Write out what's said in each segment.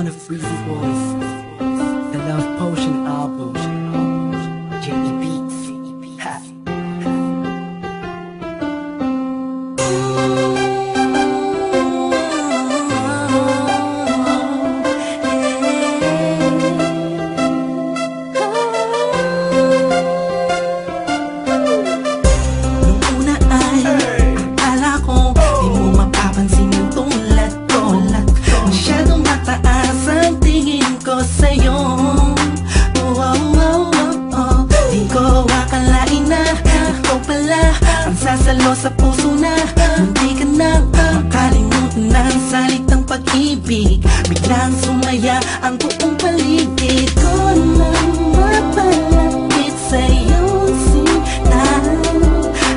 one of Freezy Boys, the Love Potion album, J.E. Beats. Ha. Nung una ay akala ko di mo mapapansin yung tulad ko. Masyadong mataas ang tingin ko sa'yo. Di ko akalain na ikaw pala ang sasalo sa puso na munti ka nang makalimutan ng salitang pag-ibig. Biglang sumaya ang buong paligid ko nang mapalapit sa'yo sinta.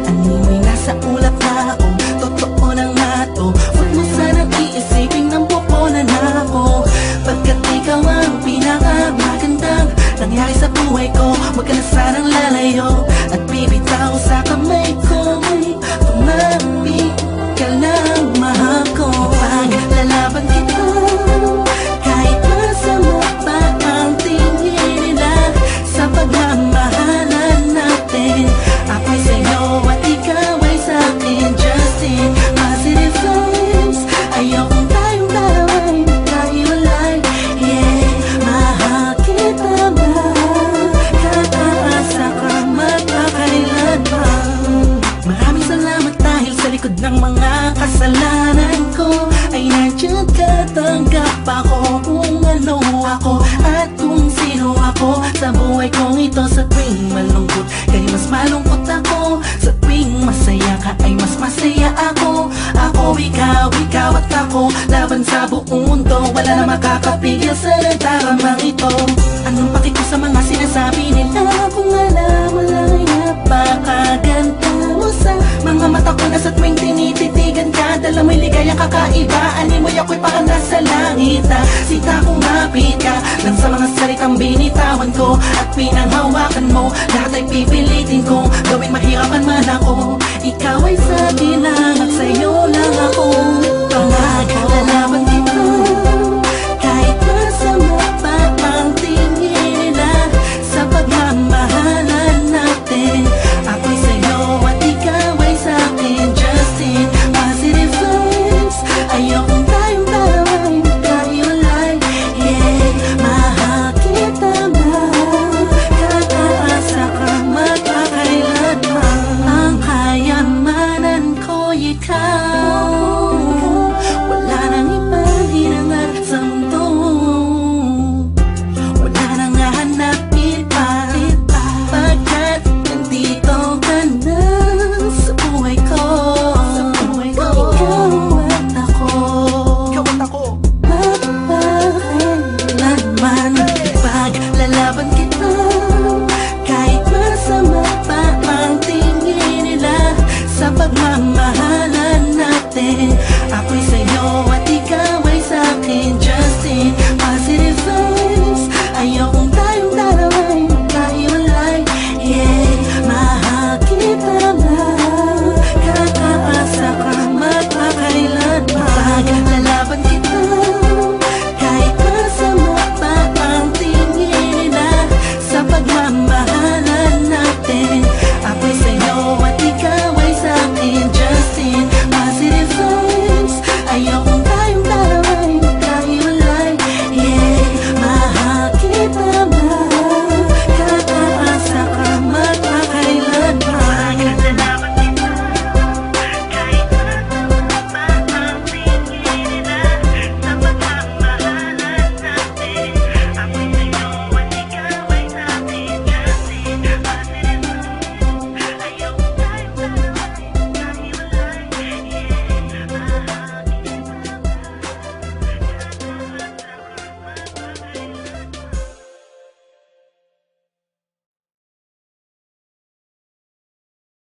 Animoy nasa ulap na ako, totoo na nga to. Huwag mo sanang iisipin ng pupunan ako, pagkat ikaw ang pinakamagandang nangyari sa buhay ko. Huwag ka na sanang lalayo at bibitaw sa kamay ko. Tumapit ka lang, mahal ko. Paglalaban kita kahit masama pa ang tingin nila sa pagmamahalan natin. Ako'y sa'yo at ikaw ay sa'kin. Just in positive vibes, ayokong tayong dalawa'y magkahiwalay. Yeah, mahal kita ba? Kataasa ka magkakailan pa. Maraming salamat dahil sa likod ng mga kasalanan ko ay nandiyan ka, tanggap ako kung ano ako at kung sino ako sa buhay kong ito. Sa tuwing malungkot kay mas malungkot ako, sa tuwing masaya ka ay mas masaya ako. Ako, ikaw at ako, laban sa buong mundo. Wala na makakapigil sa nagdaramang ito. Anong paki ko sa mga sinasabi nila kung alam mo lang ay napakaganda mo sa mga mata ko na sa tuwing tinititigan ka. Dala mo'y ligayang kakaiba, animoy ako'y parang nasa langit na sita kumapit ka lang sa mga salitang binitawan ko at pinanghawakan mo. Lahat ay pipilitin kong gawin mahirapan man ako. Ikaw ay sa akin lang at sa'yo lang ako.